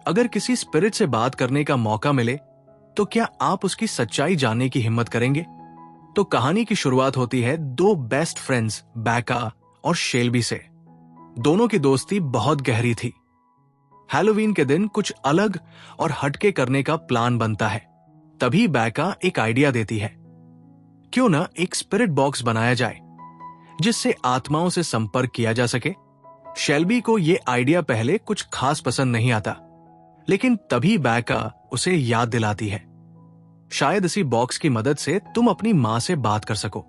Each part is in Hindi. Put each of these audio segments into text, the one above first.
अगर किसी स्पिरिट से बात करने का मौका मिले तो क्या आप उसकी सच्चाई जानने की हिम्मत करेंगे? तो कहानी की शुरुआत होती है दो बेस्ट फ्रेंड्स बैका और शेल्बी से। दोनों की दोस्ती बहुत गहरी थी। हैलोवीन के दिन कुछ अलग और हटके करने का प्लान बनता है। तभी बैका एक आइडिया देती है, क्यों ना एक स्पिरिट बॉक्स बनाया जाए जिससे आत्माओं से संपर्क किया जा सके। शेल्बी को यह आइडिया पहले कुछ खास पसंद नहीं आता, लेकिन तभी बैका उसे याद दिलाती है, शायद इसी बॉक्स की मदद से तुम अपनी मां से बात कर सको,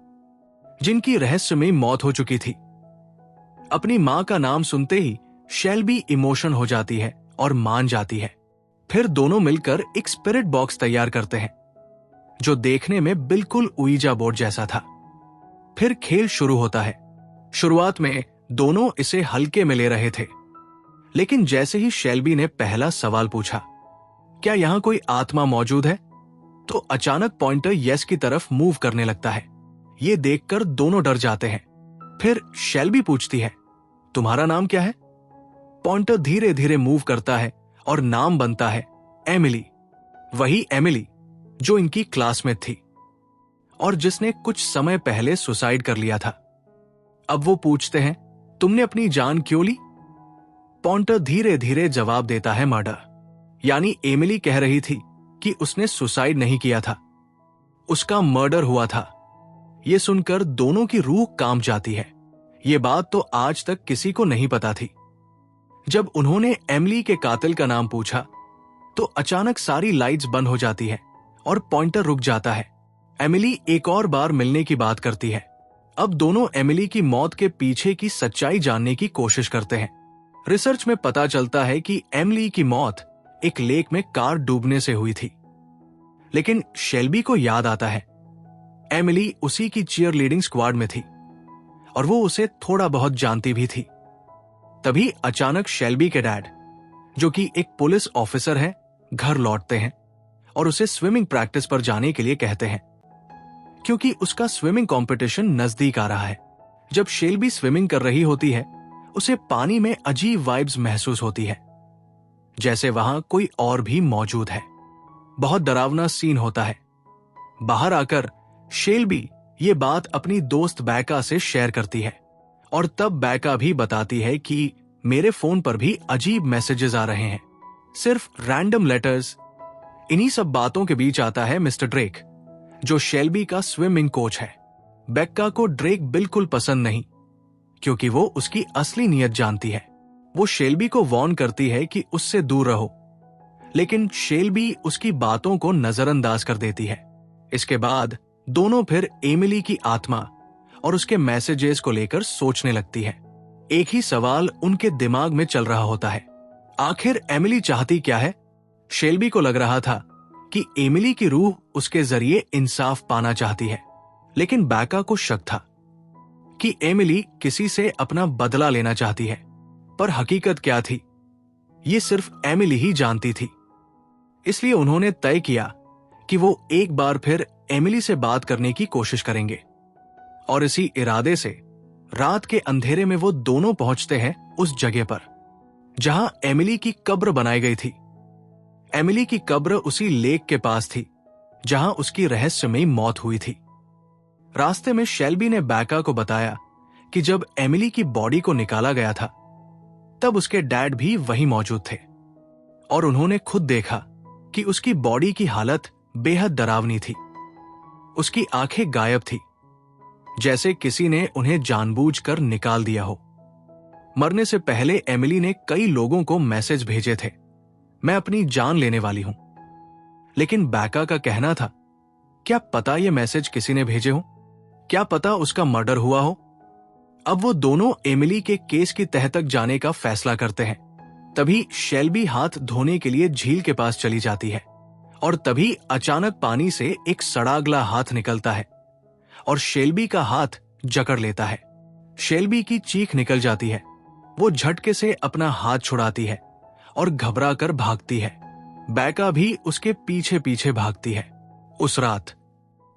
जिनकी रहस्यमयी मौत हो चुकी थी। अपनी मां का नाम सुनते ही शेल्बी इमोशन हो जाती है और मान जाती है। फिर दोनों मिलकर एक स्पिरिट बॉक्स तैयार करते हैं जो देखने में बिल्कुल उईजा बोर्ड जैसा था। फिर खेल शुरू होता है। शुरुआत में दोनों इसे हल्के में ले रहे थे, लेकिन जैसे ही शेल्बी ने पहला सवाल पूछा, क्या यहां कोई आत्मा मौजूद है, तो अचानक पॉइंटर यस की तरफ मूव करने लगता है। यह देखकर दोनों डर जाते हैं। फिर शेल्बी पूछती है, तुम्हारा नाम क्या है? पॉइंटर धीरे धीरे मूव करता है और नाम बनता है एमिली। वही एमिली जो इनकी क्लासमेट थी और जिसने कुछ समय पहले सुसाइड कर लिया था। अब वो पूछते हैं, तुमने अपनी जान क्यों ली? पॉइंटर धीरे धीरे जवाब देता है, मर्डर। यानी एमिली कह रही थी कि उसने सुसाइड नहीं किया था, उसका मर्डर हुआ था। यह सुनकर दोनों की रूह कांप जाती है। ये बात तो आज तक किसी को नहीं पता थी। जब उन्होंने एमिली के कातिल का नाम पूछा तो अचानक सारी लाइट्स बंद हो जाती है और पॉइंटर रुक जाता है। एमिली एक और बार मिलने की बात करती है। अब दोनों एमिली की मौत के पीछे की सच्चाई जानने की कोशिश करते हैं। रिसर्च में पता चलता है कि एमिली की मौत एक लेक में कार डूबने से हुई थी। लेकिन शेल्बी को याद आता है, एमिली उसी की चीयर लीडिंग स्क्वाड में थी और वो उसे थोड़ा बहुत जानती भी थी। तभी अचानक शेल्बी के डैड, जो कि एक पुलिस ऑफिसर है, घर लौटते हैं और उसे स्विमिंग प्रैक्टिस पर जाने के लिए कहते हैं, क्योंकि उसका स्विमिंग कंपटीशन नजदीक आ रहा है। जब शेल्बी स्विमिंग कर रही होती है, उसे पानी में अजीब वाइब्स महसूस होती है, जैसे वहां कोई और भी मौजूद है। बहुत डरावना सीन होता है। बाहर आकर शेल्बी ये बात अपनी दोस्त बैका से शेयर करती है और तब बैका भी बताती है कि मेरे फोन पर भी अजीब मैसेजेस आ रहे हैं, सिर्फ रैंडम लेटर्स। इन्हीं सब बातों के बीच आता है मिस्टर ड्रेक, जो शेल्बी का स्विमिंग कोच है। बेक्का को ड्रेक बिल्कुल पसंद नहीं, क्योंकि वो उसकी असली नीयत जानती है। वो शेल्बी को वार्न करती है कि उससे दूर रहो, लेकिन शेल्बी उसकी बातों को नजरअंदाज कर देती है। इसके बाद दोनों फिर एमिली की आत्मा और उसके मैसेजेस को लेकर सोचने लगती है। एक ही सवाल उनके दिमाग में चल रहा होता है, आखिर एमिली चाहती क्या है? शेल्बी को लग रहा था कि एमिली की रूह उसके जरिए इंसाफ पाना चाहती है, लेकिन बैका को शक था कि एमिली किसी से अपना बदला लेना चाहती है। पर हकीकत क्या थी, ये सिर्फ एमिली ही जानती थी। इसलिए उन्होंने तय किया कि वो एक बार फिर एमिली से बात करने की कोशिश करेंगे। और इसी इरादे से रात के अंधेरे में वो दोनों पहुंचते हैं उस जगह पर जहां एमिली की कब्र बनाई गई थी। एमिली की कब्र उसी लेक के पास थी जहां उसकी रहस्यमयी मौत हुई थी। रास्ते में शेल्बी ने बैका को बताया कि जब एमिली की बॉडी को निकाला गया था, तब उसके डैड भी वहीं मौजूद थे और उन्होंने खुद देखा कि उसकी बॉडी की हालत बेहद डरावनी थी। उसकी आंखें गायब थी, जैसे किसी ने उन्हें जानबूझकर निकाल दिया हो। मरने से पहले एमिली ने कई लोगों को मैसेज भेजे थे, मैं अपनी जान लेने वाली हूं। लेकिन बैका का कहना था, क्या पता ये मैसेज किसी ने भेजे हो, क्या पता उसका मर्डर हुआ हो। अब वो दोनों एमिली के केस की तह तक जाने का फैसला करते हैं। तभी शेल्बी हाथ धोने के लिए झील के पास चली जाती है और तभी अचानक पानी से एक सड़ागला हाथ निकलता है और शेल्बी का हाथ जकड़ लेता है। शेल्बी की चीख निकल जाती है। वो झटके से अपना हाथ छुड़ाती है और घबरा कर भागती है। बैका भी उसके पीछे पीछे भागती है। उस रात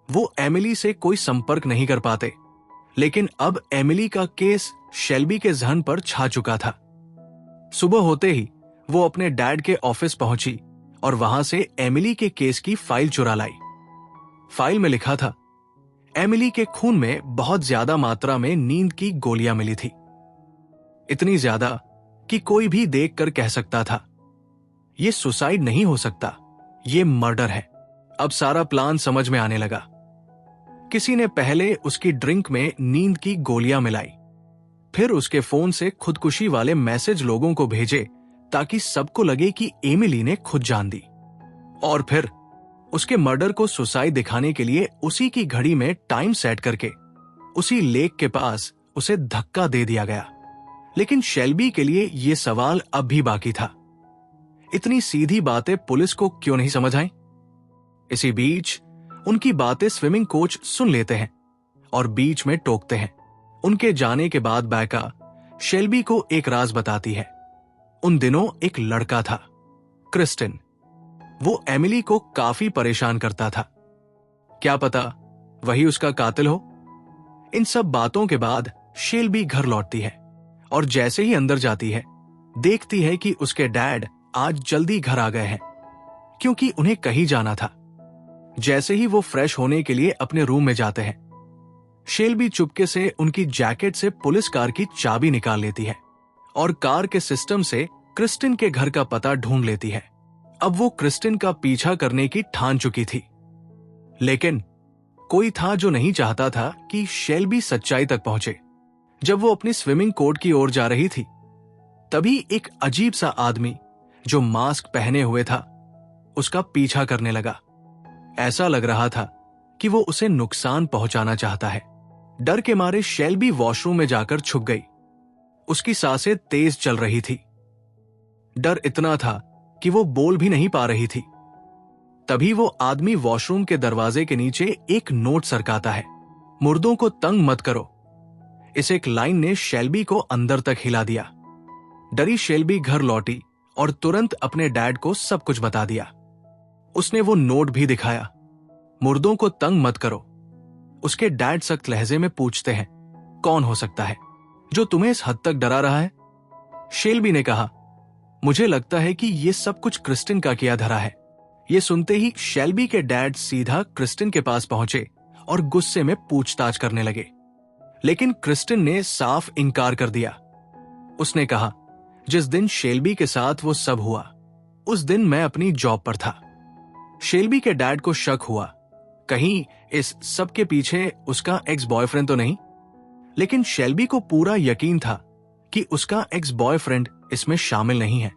वो एमिली से कोई संपर्क नहीं कर पाते, लेकिन अब एमिली का केस शेल्बी के जहन पर छा चुका था। सुबह होते ही वो अपने डैड के ऑफिस पहुंची और वहां से एमिली के केस की फाइल चुरा लाई। फाइल में लिखा था, एमिली के खून में बहुत ज्यादा मात्रा में नींद की गोलियां मिली थी। इतनी ज्यादा कि कोई भी देखकर कह सकता था, ये सुसाइड नहीं हो सकता, ये मर्डर है। अब सारा प्लान समझ में आने लगा। किसी ने पहले उसकी ड्रिंक में नींद की गोलियां मिलाई, फिर उसके फोन से खुदकुशी वाले मैसेज लोगों को भेजे ताकि सबको लगे कि एमिली ने खुद जान दी, और फिर उसके मर्डर को सुसाइड दिखाने के लिए उसी की घड़ी में टाइम सेट करके उसी लेक के पास उसे धक्का दे दिया गया। लेकिन शेल्बी के लिए यह सवाल अब भी बाकी था, इतनी सीधी बातें पुलिस को क्यों नहीं समझ आई? इसी बीच उनकी बातें स्विमिंग कोच सुन लेते हैं और बीच में टोकते हैं। उनके जाने के बाद बैका शेल्बी को एक राज बताती है। उन दिनों एक लड़का था, क्रिस्टिन। वो एमिली को काफी परेशान करता था। क्या पता वही उसका कातिल हो? इन सब बातों के बाद शेल्बी घर लौटती है और जैसे ही अंदर जाती है, देखती है कि उसके डैड आज जल्दी घर आ गए हैं क्योंकि उन्हें कहीं जाना था। जैसे ही वो फ्रेश होने के लिए अपने रूम में जाते हैं, शेल्बी चुपके से उनकी जैकेट से पुलिस कार की चाबी निकाल लेती है और कार के सिस्टम से क्रिस्टिन के घर का पता ढूंढ लेती है। अब वो क्रिस्टिन का पीछा करने की ठान चुकी थी, लेकिन कोई था जो नहीं चाहता था कि शेल्बी सच्चाई तक पहुंचे। जब वो अपनी स्विमिंग कोर्ट की ओर जा रही थी, तभी एक अजीब सा आदमी जो मास्क पहने हुए था उसका पीछा करने लगा। ऐसा लग रहा था कि वो उसे नुकसान पहुंचाना चाहता है। डर के मारे शेल्बी वॉशरूम में जाकर छुप गई। उसकी सांसें तेज चल रही थी। डर इतना था कि वो बोल भी नहीं पा रही थी। तभी वो आदमी वॉशरूम के दरवाजे के नीचे एक नोट सरकाता है, मुर्दों को तंग मत करो। इस एक लाइन ने शेल्बी को अंदर तक हिला दिया। डरी शेल्बी घर लौटी और तुरंत अपने डैड को सब कुछ बता दिया। उसने वो नोट भी दिखाया, मुर्दों को तंग मत करो। उसके डैड सख्त लहजे में पूछते हैं, कौन हो सकता है जो तुम्हें इस हद तक डरा रहा है? शेल्बी ने कहा, मुझे लगता है कि ये सब कुछ क्रिस्टिन का किया धरा है। ये सुनते ही शेल्बी के डैड सीधा क्रिस्टिन के पास पहुंचे और गुस्से में पूछताछ करने लगे। लेकिन क्रिस्टिन ने साफ इनकार कर दिया। उसने कहा, जिस दिन शेल्बी के साथ वो सब हुआ, उस दिन मैं अपनी जॉब पर था। शेल्बी के डैड को शक हुआ, कहीं इस सब के पीछे उसका एक्स बॉयफ्रेंड तो नहीं। लेकिन शेल्बी को पूरा यकीन था कि उसका एक्स बॉयफ्रेंड इसमें शामिल नहीं है।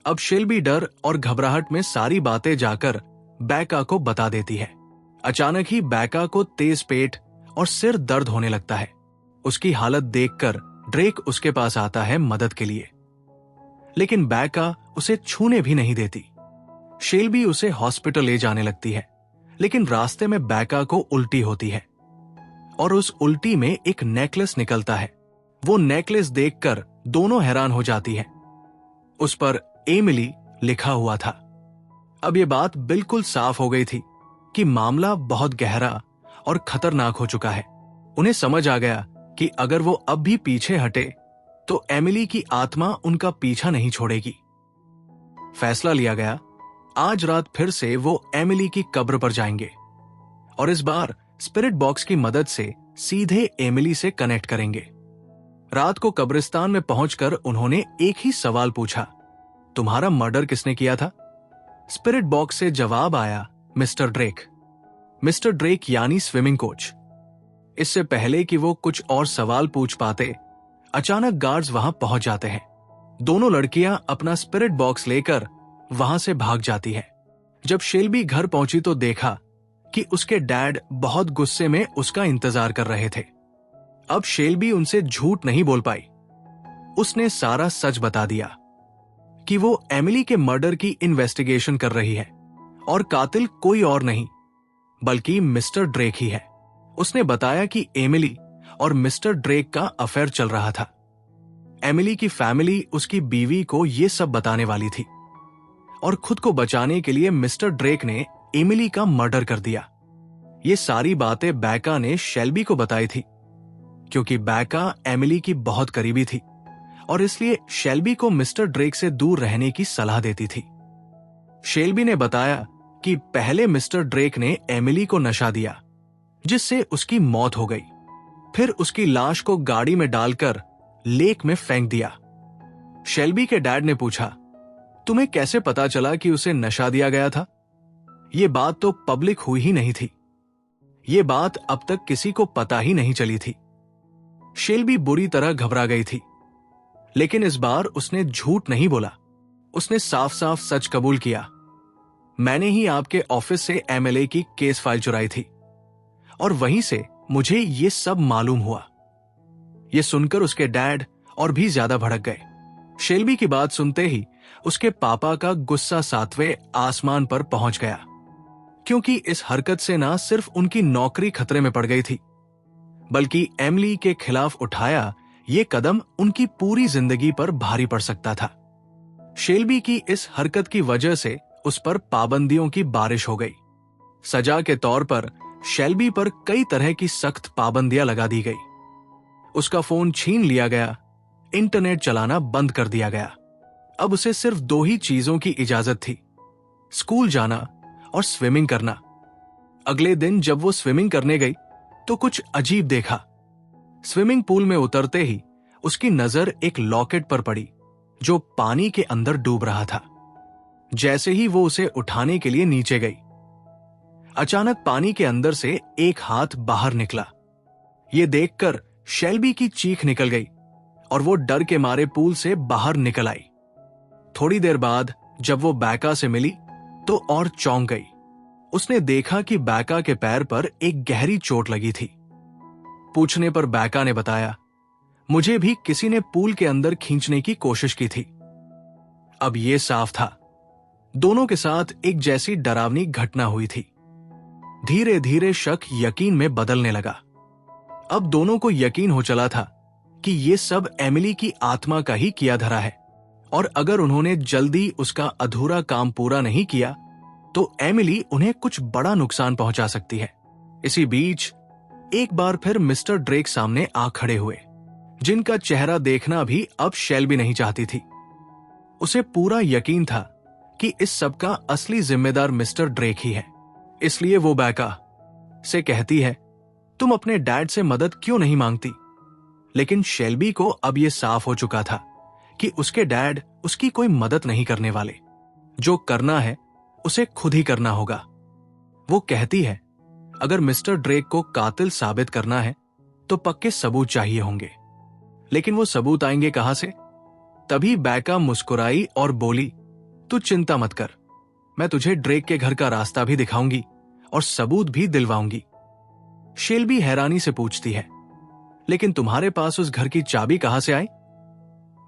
अब शेल्बी डर और घबराहट में सारी बातें जाकर बैका को बता देती है। अचानक ही बैका को तेज पेट और सिर दर्द होने लगता है। उसकी हालत देखकर ड्रेक उसके पास आता है मदद के लिए, लेकिन बैका उसे छूने भी नहीं देती। शेल्बी उसे हॉस्पिटल ले जाने लगती है, लेकिन रास्ते में बैका को उल्टी होती है और उस उल्टी में एक नेकलेस निकलता है। वो नेकलेस देखकर दोनों हैरान हो जाती है। उस पर एमिली लिखा हुआ था। अब ये बात बिल्कुल साफ हो गई थी कि मामला बहुत गहरा और खतरनाक हो चुका है। उन्हें समझ आ गया कि अगर वो अब भी पीछे हटे तो एमिली की आत्मा उनका पीछा नहीं छोड़ेगी। फैसला लिया गया, आज रात फिर से वो एमिली की कब्र पर जाएंगे और इस बार स्पिरिट बॉक्स की मदद से सीधे एमिली से कनेक्ट करेंगे। रात को कब्रिस्तान में पहुंचकर उन्होंने एक ही सवाल पूछा, तुम्हारा मर्डर किसने किया था? स्पिरिट बॉक्स से जवाब आया, मिस्टर ड्रेक। मिस्टर ड्रेक यानी स्विमिंग कोच। इससे पहले कि वो कुछ और सवाल पूछ पाते, अचानक गार्ड्स वहां पहुंच जाते हैं। दोनों लड़कियां अपना स्पिरिट बॉक्स लेकर वहां से भाग जाती है। जब शेल्बी घर पहुंची तो देखा कि उसके डैड बहुत गुस्से में उसका इंतजार कर रहे थे। अब शेल्बी उनसे झूठ नहीं बोल पाई। उसने सारा सच बता दिया कि वो एमिली के मर्डर की इन्वेस्टिगेशन कर रही है और कातिल कोई और नहीं बल्कि मिस्टर ड्रेक ही है। उसने बताया कि एमिली और मिस्टर ड्रेक का अफेयर चल रहा था। एमिली की फैमिली उसकी बीवी को यह सब बताने वाली थी और खुद को बचाने के लिए मिस्टर ड्रेक ने एमिली का मर्डर कर दिया। ये सारी बातें बैका ने शेल्बी को बताई थी, क्योंकि बैका एमिली की बहुत करीबी थी और इसलिए शेल्बी को मिस्टर ड्रेक से दूर रहने की सलाह देती थी। शेल्बी ने बताया कि पहले मिस्टर ड्रेक ने एमिली को नशा दिया, जिससे उसकी मौत हो गई। फिर उसकी लाश को गाड़ी में डालकर लेक में फेंक दिया। शेल्बी के डैड ने पूछा, तुम्हें कैसे पता चला कि उसे नशा दिया गया था? यह बात तो पब्लिक हुई ही नहीं थी। यह बात अब तक किसी को पता ही नहीं चली थी। शेल्बी बुरी तरह घबरा गई थी, लेकिन इस बार उसने झूठ नहीं बोला। उसने साफ साफ सच कबूल किया, मैंने ही आपके ऑफिस से एमएलए की केस फाइल चुराई थी और वहीं से मुझे यह सब मालूम हुआ। यह सुनकर उसके डैड और भी ज्यादा भड़क गए। शेल्बी की बात सुनते ही उसके पापा का गुस्सा 7वें आसमान पर पहुंच गया, क्योंकि इस हरकत से ना सिर्फ उनकी नौकरी खतरे में पड़ गई थी, बल्कि एमिली के खिलाफ उठाया यह कदम उनकी पूरी जिंदगी पर भारी पड़ सकता था। शेल्बी की इस हरकत की वजह से उस पर पाबंदियों की बारिश हो गई। सजा के तौर पर शेल्बी पर कई तरह की सख्त पाबंदियां लगा दी गई। उसका फोन छीन लिया गया, इंटरनेट चलाना बंद कर दिया गया। अब उसे सिर्फ 2 ही चीजों की इजाजत थी, स्कूल जाना और स्विमिंग करना। अगले दिन जब वो स्विमिंग करने गई तो कुछ अजीब देखा। स्विमिंग पूल में उतरते ही उसकी नजर एक लॉकेट पर पड़ी जो पानी के अंदर डूब रहा था। जैसे ही वो उसे उठाने के लिए नीचे गई, अचानक पानी के अंदर से एक हाथ बाहर निकला। ये देखकर शेल्बी की चीख निकल गई और वो डर के मारे पूल से बाहर निकल आई। थोड़ी देर बाद जब वो बैका से मिली तो और चौंक गई। उसने देखा कि बैका के पैर पर एक गहरी चोट लगी थी। पूछने पर बैका ने बताया, मुझे भी किसी ने पूल के अंदर खींचने की कोशिश की थी। अब यह साफ था, दोनों के साथ एक जैसी डरावनी घटना हुई थी। धीरे धीरे शक यकीन में बदलने लगा। अब दोनों को यकीन हो चला था कि यह सब एमिली की आत्मा का ही किया धरा है, और अगर उन्होंने जल्दी उसका अधूरा काम पूरा नहीं किया तो एमिली उन्हें कुछ बड़ा नुकसान पहुंचा सकती है। इसी बीच एक बार फिर मिस्टर ड्रेक सामने आ खड़े हुए, जिनका चेहरा देखना भी अब शेल्बी नहीं चाहती थी। उसे पूरा यकीन था कि इस सब का असली जिम्मेदार मिस्टर ड्रेक ही है। इसलिए वो बैका से कहती है, तुम अपने डैड से मदद क्यों नहीं मांगती? लेकिन शेल्बी को अब यह साफ हो चुका था कि उसके डैड उसकी कोई मदद नहीं करने वाले। जो करना है उसे खुद ही करना होगा। वो कहती है, अगर मिस्टर ड्रेक को कातिल साबित करना है तो पक्के सबूत चाहिए होंगे, लेकिन वो सबूत आएंगे कहां से? तभी बैका मुस्कुराई और बोली, तू चिंता मत कर, मैं तुझे ड्रेक के घर का रास्ता भी दिखाऊंगी और सबूत भी दिलवाऊंगी। शेल्बी हैरानी से पूछती है, लेकिन तुम्हारे पास उस घर की चाबी कहां से आई?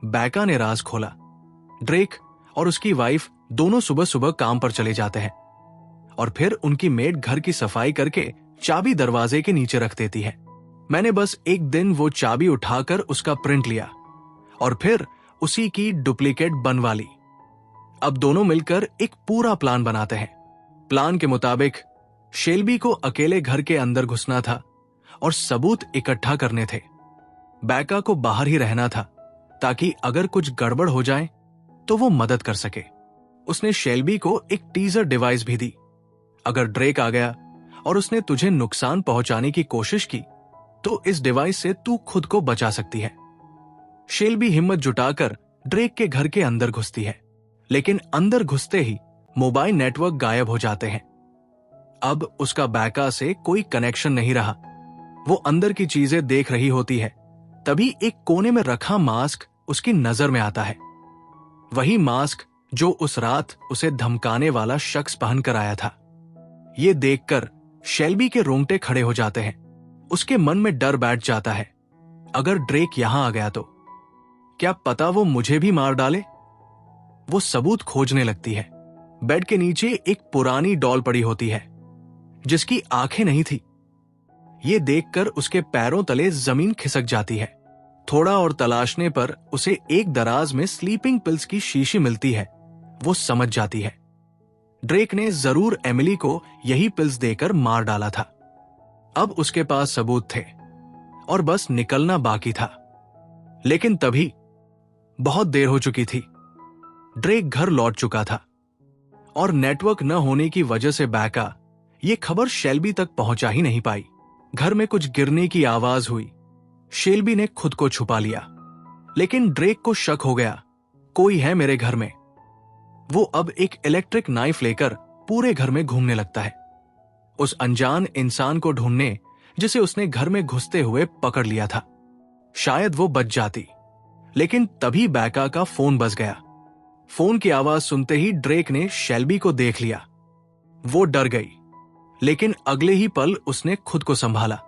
बैका ने राज खोला। ड्रेक और उसकी वाइफ दोनों सुबह सुबह काम पर चले जाते हैं और फिर उनकी मेड घर की सफाई करके चाबी दरवाजे के नीचे रख देती है। मैंने बस एक दिन वो चाबी उठाकर उसका प्रिंट लिया और फिर उसी की डुप्लीकेट बनवा ली। अब दोनों मिलकर एक पूरा प्लान बनाते हैं। प्लान के मुताबिक शेल्बी को अकेले घर के अंदर घुसना था और सबूत इकट्ठा करने थे। बैका को बाहर ही रहना था ताकि अगर कुछ गड़बड़ हो जाए तो वो मदद कर सके। उसने शेल्बी को एक टीजर डिवाइस भी दी। अगर ड्रेक आ गया और उसने तुझे नुकसान पहुंचाने की कोशिश की तो इस डिवाइस से तू खुद को बचा सकती है। शेल्बी हिम्मत जुटाकर ड्रेक के घर के अंदर घुसती है, लेकिन अंदर घुसते ही मोबाइल नेटवर्क गायब हो जाते हैं। अब उसका बैका से कोई कनेक्शन नहीं रहा। वो अंदर की चीजें देख रही होती है, तभी एक कोने में रखा मास्क उसकी नजर में आता है। वही मास्क जो उस रात उसे धमकाने वाला शख्स पहनकर आया था। ये देखकर शेल्बी के रोंगटे खड़े हो जाते हैं। उसके मन में डर बैठ जाता है, अगर ड्रेक यहां आ गया तो क्या पता वो मुझे भी मार डाले। वो सबूत खोजने लगती है। बेड के नीचे एक पुरानी डॉल पड़ी होती है जिसकी आंखें नहीं थी। ये देखकर उसके पैरों तले जमीन खिसक जाती है। थोड़ा और तलाशने पर उसे एक दराज में स्लीपिंग पिल्स की शीशी मिलती है। वो समझ जाती है ड्रेक ने जरूर एमिली को यही पिल्स देकर मार डाला था। अब उसके पास सबूत थे और बस निकलना बाकी था। लेकिन तभी बहुत देर हो चुकी थी। ड्रेक घर लौट चुका था और नेटवर्क न होने की वजह से बैका ये खबर शेल्बी तक पहुंचा ही नहीं पाई। घर में कुछ गिरने की आवाज हुई। शेल्बी ने खुद को छुपा लिया, लेकिन ड्रेक को शक हो गया, कोई है मेरे घर में। वो अब एक इलेक्ट्रिक नाइफ लेकर पूरे घर में घूमने लगता है, उस अनजान इंसान को ढूंढने जिसे उसने घर में घुसते हुए पकड़ लिया था। शायद वो बच जाती, लेकिन तभी बैका का फोन बज गया। फोन की आवाज सुनते ही ड्रेक ने शेल्बी को देख लिया। वो डर गई, लेकिन अगले ही पल उसने खुद को संभाला।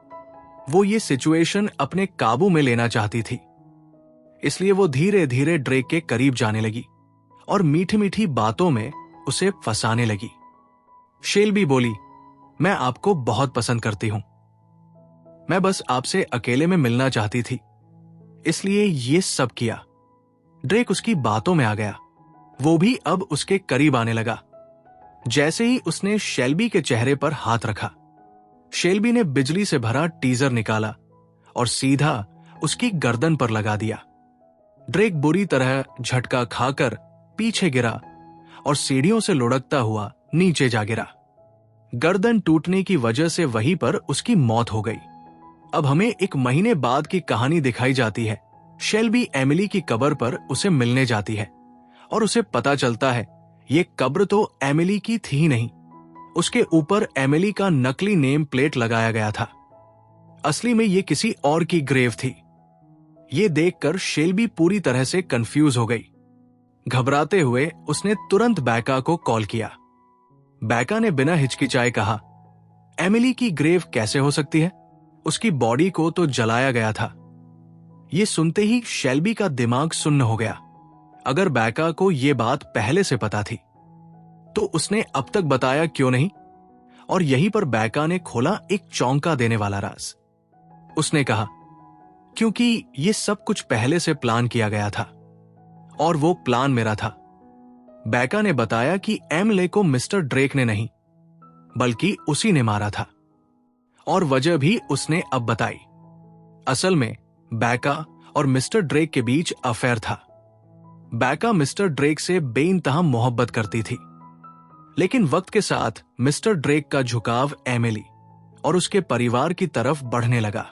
वो ये सिचुएशन अपने काबू में लेना चाहती थी, इसलिए वो धीरे धीरे ड्रेक के करीब जाने लगी और मीठी मीठी बातों में उसे फंसाने लगी। शेल्बी बोली, मैं आपको बहुत पसंद करती हूं, मैं बस आपसे अकेले में मिलना चाहती थी, इसलिए ये सब किया। ड्रेक उसकी बातों में आ गया। वो भी अब उसके करीब आने लगा। जैसे ही उसने शेल्बी के चेहरे पर हाथ रखा, शेल्बी ने बिजली से भरा टीजर निकाला और सीधा उसकी गर्दन पर लगा दिया। ड्रेक बुरी तरह झटका खाकर पीछे गिरा और सीढ़ियों से लुढ़कता हुआ नीचे जा गिरा। गर्दन टूटने की वजह से वहीं पर उसकी मौत हो गई। अब हमें 1 महीने बाद की कहानी दिखाई जाती है। शेल्बी एमिली की कब्र पर उसे मिलने जाती है और उसे पता चलता है ये कब्र तो एमिली की थी ही नहीं, उसके ऊपर एमिली का नकली नेम प्लेट लगाया गया था। असली में ये किसी और की ग्रेव थी। ये देखकर शेल्बी पूरी तरह से कंफ्यूज हो गई। घबराते हुए उसने तुरंत बैका को कॉल किया। बैका ने बिना हिचकिचाए कहा, एमिली की ग्रेव कैसे हो सकती है? उसकी बॉडी को तो जलाया गया था। ये सुनते ही शेल्बी का दिमाग सुन्न हो गया। अगर बैका को यह बात पहले से पता थी तो उसने अब तक बताया क्यों नहीं? और यहीं पर बैका ने खोला एक चौंका देने वाला राज। उसने कहा, क्योंकि ये सब कुछ पहले से प्लान किया गया था और वो प्लान मेरा था। बैका ने बताया कि एमिली को मिस्टर ड्रेक ने नहीं, बल्कि उसी ने मारा था, और वजह भी उसने अब बताई। असल में बैका और मिस्टर ड्रेक के बीच अफेयर था। बैका मिस्टर ड्रेक से बेइंतहा मोहब्बत करती थी, लेकिन वक्त के साथ मिस्टर ड्रेक का झुकाव एमिली और उसके परिवार की तरफ बढ़ने लगा।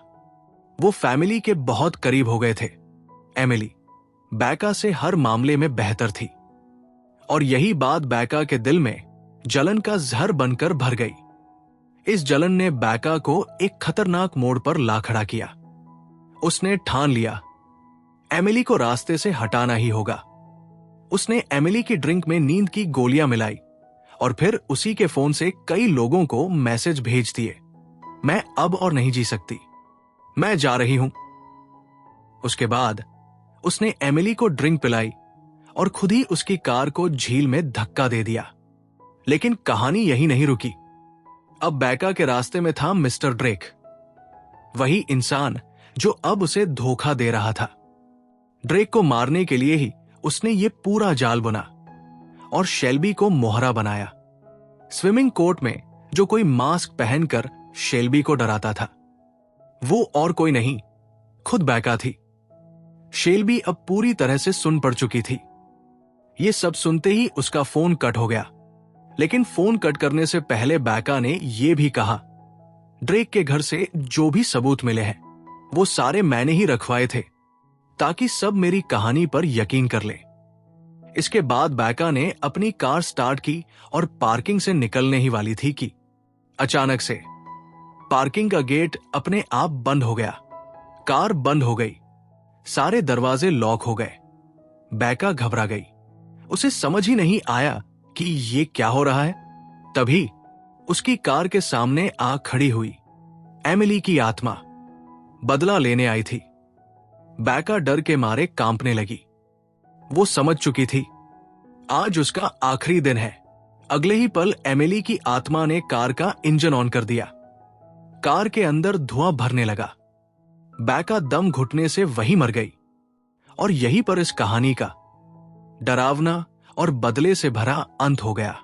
वो फैमिली के बहुत करीब हो गए थे। एमिली बैका से हर मामले में बेहतर थी और यही बात बैका के दिल में जलन का जहर बनकर भर गई। इस जलन ने बैका को एक खतरनाक मोड़ पर ला खड़ा किया। उसने ठान लिया, एमिली को रास्ते से हटाना ही होगा। उसने एमिली की ड्रिंक में नींद की गोलियां मिलाई और फिर उसी के फोन से कई लोगों को मैसेज भेज दिए, मैं अब और नहीं जी सकती, मैं जा रही हूं। उसके बाद उसने एमिली को ड्रिंक पिलाई और खुद ही उसकी कार को झील में धक्का दे दिया। लेकिन कहानी यही नहीं रुकी। अब बैका के रास्ते में था मिस्टर ड्रेक, वही इंसान जो अब उसे धोखा दे रहा था। ड्रेक को मारने के लिए ही उसने ये पूरा जाल बुना और शेल्बी को मोहरा बनाया। स्विमिंग कोर्ट में जो कोई मास्क पहनकर शेल्बी को डराता था, वो और कोई नहीं, खुद बैका थी। शेल्बी अब पूरी तरह से सुन पड़ चुकी थी। ये सब सुनते ही उसका फोन कट हो गया, लेकिन फोन कट करने से पहले बैका ने यह भी कहा, ड्रेक के घर से जो भी सबूत मिले हैं वो सारे मैंने ही रखवाए थे ताकि सब मेरी कहानी पर यकीन कर ले। इसके बाद बैका ने अपनी कार स्टार्ट की और पार्किंग से निकलने ही वाली थी कि अचानक से पार्किंग का गेट अपने आप बंद हो गया। कार बंद हो गई, सारे दरवाजे लॉक हो गए। बैका घबरा गई, उसे समझ ही नहीं आया कि ये क्या हो रहा है। तभी उसकी कार के सामने आ खड़ी हुई एमिली की आत्मा, बदला लेने आई थी। बैका डर के मारे कांपने लगी। वो समझ चुकी थी आज उसका आखिरी दिन है। अगले ही पल एमिली की आत्मा ने कार का इंजन ऑन कर दिया। कार के अंदर धुआं भरने लगा। बैका दम घुटने से वहीं मर गई। और यहीं पर इस कहानी का डरावना और बदले से भरा अंत हो गया।